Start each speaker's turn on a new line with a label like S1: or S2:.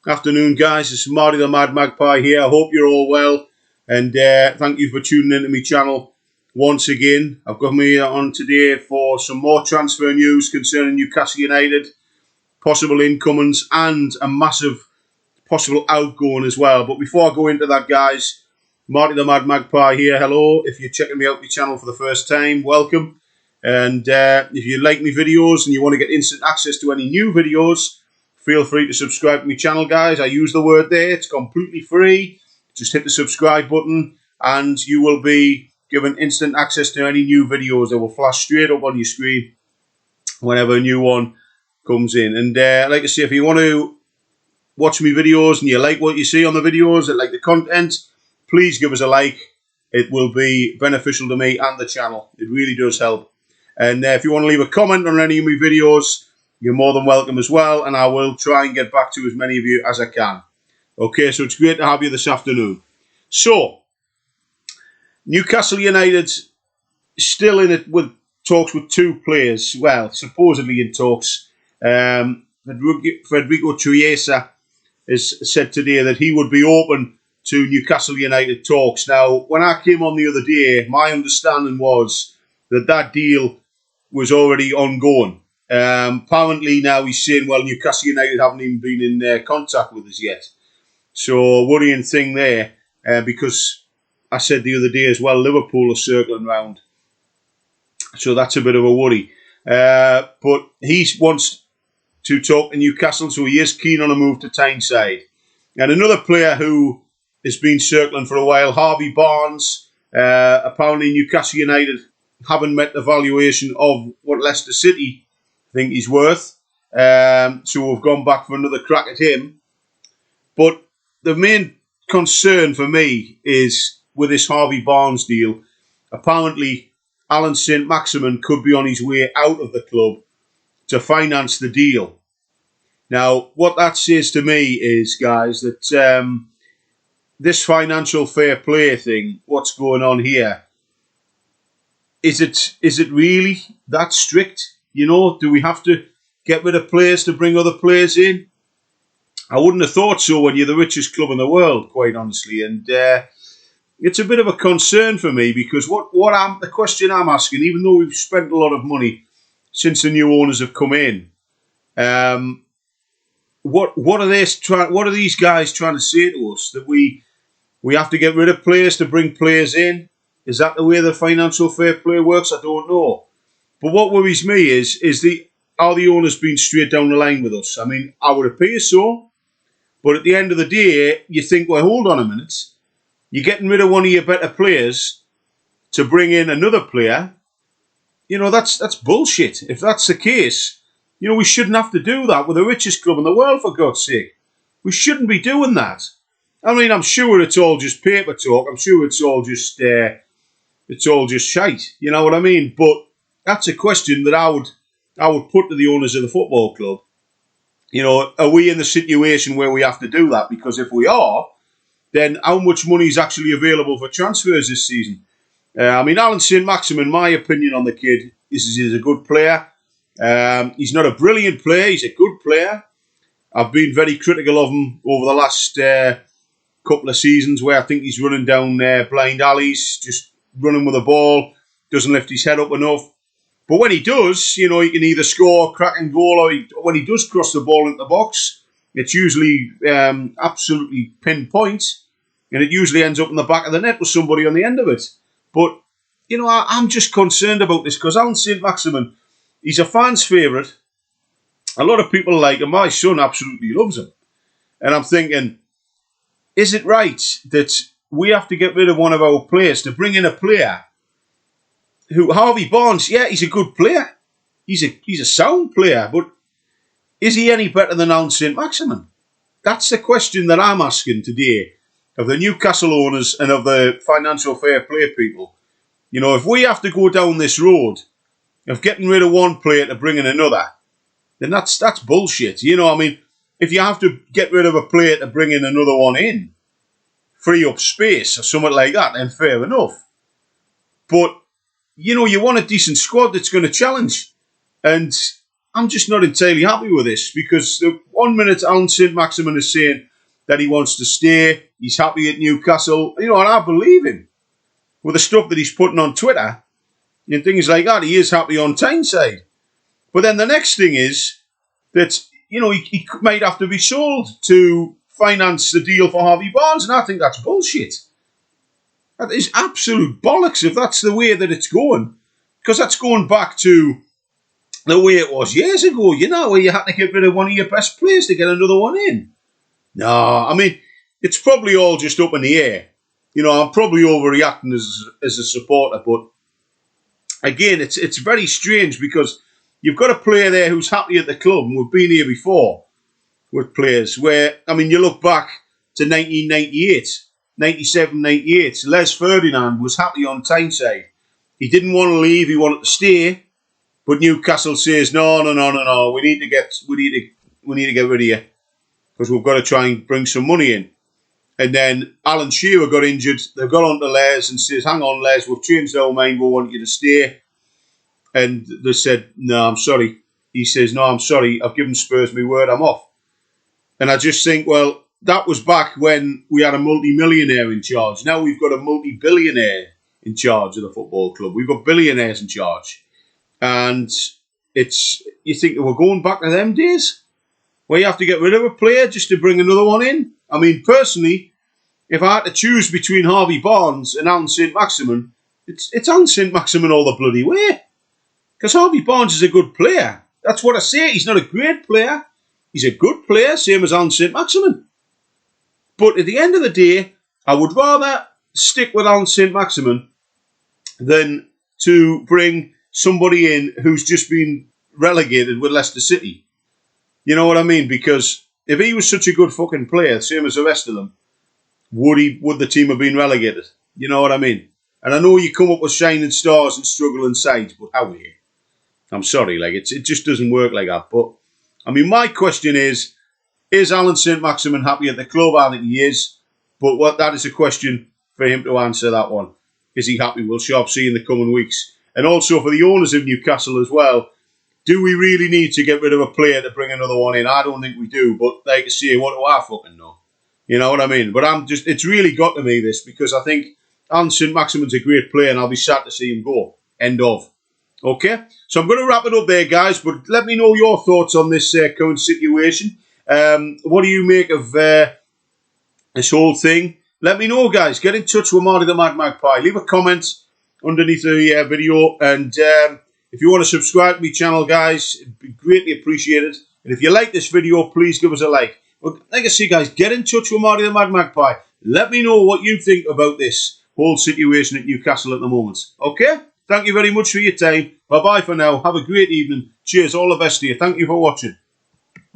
S1: Afternoon, guys. It's Marty the Mad Magpie here. I hope you're all well, and thank you for tuning into my channel once again. I've got me on today for some more transfer news concerning Newcastle United, possible incomings, and a massive possible outgoing as well. But before I go into that, guys, Marty the Mad Magpie here. Hello. If you're checking me out my channel for the first time, welcome. And if you like my videos and you want to get instant access to any new videos, feel free to subscribe to my channel, guys. I use the word there. It's completely free. Just hit the subscribe button and you will be given instant access to any new videos that will flash straight up on your screen whenever a new one comes in. And like I say, if you want to watch my videos and you like what you see on the videos and like the content, please give us a like. It will be beneficial to me and the channel. It really does help. And if you want to leave a comment on any of my videos, you're more than welcome as well, and I will try and get back to as many of you as I can. Okay, so it's great to have you this afternoon. So, Newcastle United still in it with talks with two players. Well, supposedly in talks. Federico Chiesa has said today that he would be open to Newcastle United talks. Now, when I came on the other day, my understanding was that that deal was already ongoing. Apparently now he's saying, well, Newcastle United haven't even been in contact with us yet. So worrying thing there, because I said the other day as well, Liverpool are circling round. So that's a bit of a worry. But he wants to talk to Newcastle, so he is keen on a move to Tyneside. And another player who has been circling for a while, Harvey Barnes, apparently Newcastle United haven't met the valuation of what Leicester City think he's worth. So we've gone back for another crack at him. But the main concern for me is with this Harvey Barnes deal. Apparently, Alan St Maximin could be on his way out of the club to finance the deal. Now, what that says to me is, guys, that this financial fair play thing, what's going on here, is it really that strict? You know, do we have to get rid of players to bring other players in? I wouldn't have thought so when you're the richest club in the world, quite honestly. And it's a bit of a concern for me because the question I'm asking, even though we've spent a lot of money since the new owners have come in, what are these guys trying to say to us? That we have to get rid of players to bring players in? Is that the way the financial fair play works? I don't know. But what worries me is are the owners being straight down the line with us? I mean, I would appear so. But at the end of the day, you think, well, hold on a minute. You're getting rid of one of your better players to bring in another player. You know, that's bullshit. If that's the case, you know, we shouldn't have to do that with the richest club in the world, for God's sake. We shouldn't be doing that. I mean, I'm sure it's all just paper talk. I'm sure it's all just shite. You know what I mean? But that's a question that I would put to the owners of the football club. You know, are we in the situation where we have to do that? Because if we are, then how much money is actually available for transfers this season? I mean, Alan St Maximin, my opinion on the kid is he's a good player. He's not a brilliant player. He's a good player. I've been very critical of him over the last couple of seasons where I think he's running down blind alleys, just running with the ball, doesn't lift his head up enough. But when he does, you know, he can either score a cracking goal or when he does cross the ball into the box, it's usually absolutely pinpoint and it usually ends up in the back of the net with somebody on the end of it. But, you know, I'm just concerned about this because Alan St Maximin, he's a fan's favourite. A lot of people like him. My son absolutely loves him. And I'm thinking, is it right that we have to get rid of one of our players to bring in a player who, Harvey Barnes, yeah, he's a good player. He's a sound player, but is he any better than Alan St Maximin? That's the question that I'm asking today of the Newcastle owners and of the financial fair play people. You know, if we have to go down this road of getting rid of one player to bring in another, then that's bullshit. You know, I mean, if you have to get rid of a player to bring in another one in, free up space or something like that, then fair enough. But, you know, you want a decent squad that's going to challenge. And I'm just not entirely happy with this, because the 1 minute Alan St Maximin is saying that he wants to stay, he's happy at Newcastle, and I believe him. With the stuff that he's putting on Twitter and things like that, he is happy on Tyneside. But then the next thing is that, he might have to be sold to finance the deal for Harvey Barnes, and I think that's bullshit. That is absolute bollocks if that's the way that it's going. Because that's going back to the way it was years ago, where you had to get rid of one of your best players to get another one in. No, I mean, it's probably all just up in the air. I'm probably overreacting as a supporter, but again, it's very strange, because you've got a player there who's happy at the club, and we've been here before with players where, you look back to 1998, 97, 98, Les Ferdinand was happy on Tyneside. He didn't want to leave, he wanted to stay, but Newcastle says, no, we need to get rid of you, because we've got to try and bring some money in. And then Alan Shearer got injured. They've got on to Les and says, hang on, Les, we've changed our mind. We want you to stay. And they said, no, I'm sorry. He says, no, I'm sorry. I've given Spurs my word. I'm off. And I just think, well, that was back when we had a multi-millionaire in charge. Now we've got a multi-billionaire in charge of the football club. We've got billionaires in charge. And you think we're going back to them days where you have to get rid of a player just to bring another one in? I mean, personally, if I had to choose between Harvey Barnes and Alan St Maximin, it's Alan St Maximin all the bloody way. Because Harvey Barnes is a good player. That's what I say. He's not a great player. He's a good player, same as Alan St Maximin. But at the end of the day, I would rather stick with Alan St Maximin than to bring somebody in who's just been relegated with Leicester City. You know what I mean? Because if he was such a good fucking player, same as the rest of them, would the team have been relegated? You know what I mean? And I know you come up with shining stars and struggling sides, but how are you? I'm sorry, it just doesn't work like that. But, my question is Alan St Maximin happy at the club? I think he is. But that is a question for him to answer, that one. Is he happy? We'll shall see in the coming weeks. And also for the owners of Newcastle as well, do we really need to get rid of a player to bring another one in? I don't think we do, but like I say, what do I fucking know? You know what I mean? But it's really got to me, this, because I think Alan St Maximin's a great player and I'll be sad to see him go. End of. Okay? So I'm going to wrap it up there, guys, but let me know your thoughts on this current situation. What do you make of this whole thing? Let me know, guys. Get in touch with Marty the Mad Magpie. Leave a comment underneath the video, and if you want to subscribe to my channel, guys, it'd be greatly appreciated. And if you like this video, please give us a like. Well, like I say, guys, get in touch with Marty the Mad Magpie. Let me know what you think about this whole situation at Newcastle at the moment. Okay? Thank you very much for your time. Bye-bye for now. Have a great evening. Cheers. All the best to you. Thank you for watching.